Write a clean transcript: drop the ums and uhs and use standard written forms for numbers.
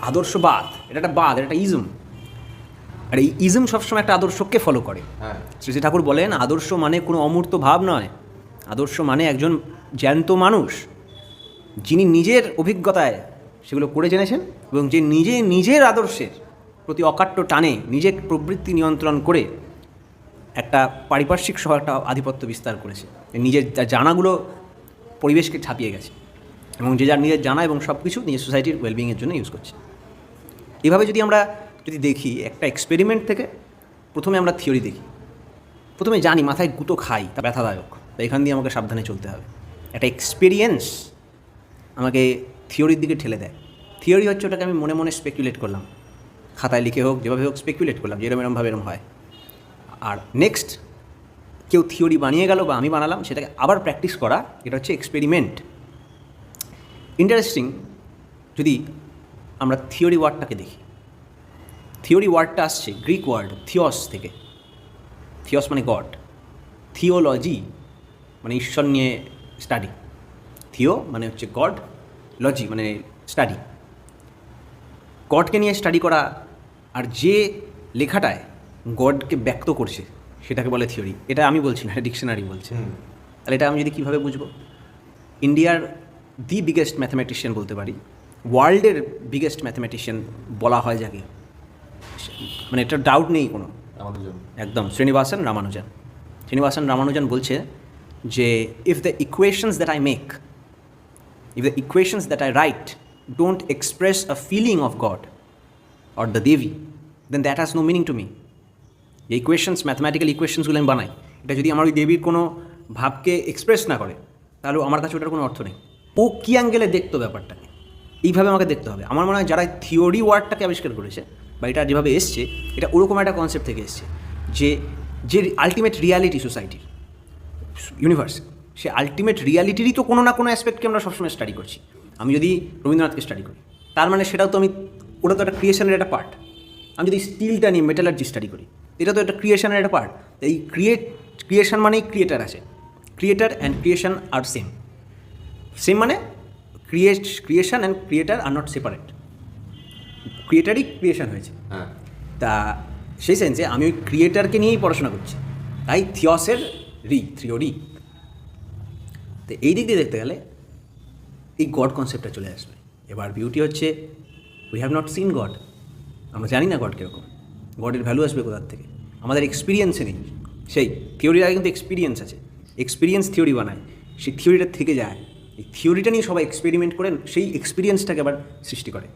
আদর্শবাদ, এটা একটা বাদ, এটা একটা ইজম। আর এই ইজম সবসময় একটা আদর্শকে ফলো করে। শ্রী শ্রী ঠাকুর বলেন আদর্শ মানে কোনো অমূর্ত ভাব নয়, আদর্শ মানে একজন জ্যান্ত মানুষ যিনি নিজের অভিজ্ঞতায় সেগুলো করে জেনেছেন এবং যে নিজের আদর্শের প্রতি অকাট্য টানে নিজের প্রবৃত্তি নিয়ন্ত্রণ করে একটা পারিপার্শ্বিক সহ একটা আধিপত্য বিস্তার করেছে। নিজের জানাগুলো পরিবেশকে ছাপিয়ে গেছে এবং যে যার নিজের জানা এবং সব কিছু নিজের সোসাইটির ওয়েলবিংয়ের জন্য ইউজ করছে। এভাবে যদি দেখি একটা এক্সপেরিমেন্ট থেকে প্রথমে আমরা থিওরি দেখি, প্রথমে জানি মাথায় গুঁতো খাই তা ব্যথাদায়ক, তো এখান দিয়ে আমাকে সাবধানে চলতে হবে। একটা এক্সপিরিয়েন্স আমাকে থিওরির দিকে ঠেলে দেয়। থিওরি হচ্ছে ওটাকে আমি মনে মনে স্পেকুলেট করলাম, খাতায় লিখে হোক যেভাবে হোক স্পেকুলেট করলাম যে এরমভাবে এরম হয়। আর নেক্সট কেউ থিওরি বানিয়ে গেল বা আমি বানালাম, সেটাকে আবার প্র্যাকটিস করা, এটা হচ্ছে এক্সপেরিমেন্ট। ইন্টারেস্টিং, যদি আমরা থিওরি ওয়ার্ডটাকে দেখি, থিওরি ওয়ার্ডটা আসছে গ্রিক ওয়ার্ড থিওস থেকে। থিওস মানে গড, থিওলজি মানে ঈশ্বর নিয়ে স্টাডি, থিও মানে হচ্ছে গড, লজি মানে স্টাডি, গডকে নিয়ে স্টাডি করা। আর যে লেখাটায় গডকে ব্যক্ত করছে সেটাকে বলে থিওরি। এটা আমি বলছি না, এটা ডিকশনারি বলছে। তাহলে এটা আমি যদি কীভাবে বুঝবো? ইন্ডিয়ার দি বিগেস্ট ম্যাথামেটিশিয়ান বলতে পারি, ওয়ার্ল্ডের বিগেস্ট ম্যাথামেটিশিয়ান বলা হয় যাকে, মানে এটা ডাউট নেই কোনো, একদম শ্রীনিবাসন রামানুজন। শ্রীনিবাসন রামানুজন বলছে যে if the equations that I make, if the equations that I write don't express a feeling of God or the Devi, then that has no meaning to me. এই ইকুয়েশনস, ম্যাথমেটিক্যাল ইকুয়েশনসগুলো আমি বানাই, এটা যদি আমার ওই দেবীর কোনো ভাবকে এক্সপ্রেস না করে তাহলে আমার কাছে ওটার কোনো অর্থ নেই। ও কী অ্যাঙ্গেলে দেখতো ব্যাপারটাকে, এইভাবে আমাকে দেখতে হবে। আমার মনে হয় যারা থিওরি ওয়ার্ডটাকে আবিষ্কার করেছে বা এটা যেভাবে এসছে, এটা ওরকম একটা কনসেপ্ট থেকে এসছে যে আলটিমেট রিয়ালিটি সোসাইটির, ইউনিভার্স, সে আলটিমেট রিয়ালিটিরই তো কোনো না কোনো অ্যাসপেক্টকে আমরা সবসময় স্টাডি করছি। আমি যদি রবীন্দ্রনাথকে স্টাডি করি, তার মানে সেটাও তো ওটা তো একটা ক্রিয়েশনের একটা পার্ট। আমি যদি স্টিলটা নিয়ে মেটালার্জি স্টাডি করি, এটা তো একটা ক্রিয়েশনের একটা পার্ট। এই ক্রিয়েশন মানেই ক্রিয়েটার আছে, creator and creation are same মানে creation and creator are not separate, ক্রিয়েটারই ক্রিয়েশন হয়েছে। তা সেই সেন্সে আমি ওই ক্রিয়েটারকে নিয়েই পড়াশোনা করছি, তাই থিওসের থিওরি। তো এই দিক দিয়ে দেখতে গেলে এই গড কনসেপ্টটা চলে আসবে। এবার বিউটি হচ্ছে we have not seen god, আমরা জানি না গড কীরকম, গডের ভ্যালু আসবে কোথার থেকে, আমাদের এক্সপিরিয়েন্সে নেই। সেই থিওরির আগে কিন্তু এক্সপিরিয়েন্স আছে, এক্সপিরিয়েন্স থিওরি বানায়, সেই থিওরিটা থেকে যায়। এই থিওরিটা নিয়ে সবাই এক্সপেরিমেন্ট করেন, সেই এক্সপিরিয়েন্সটাকে আবার সৃষ্টি করে।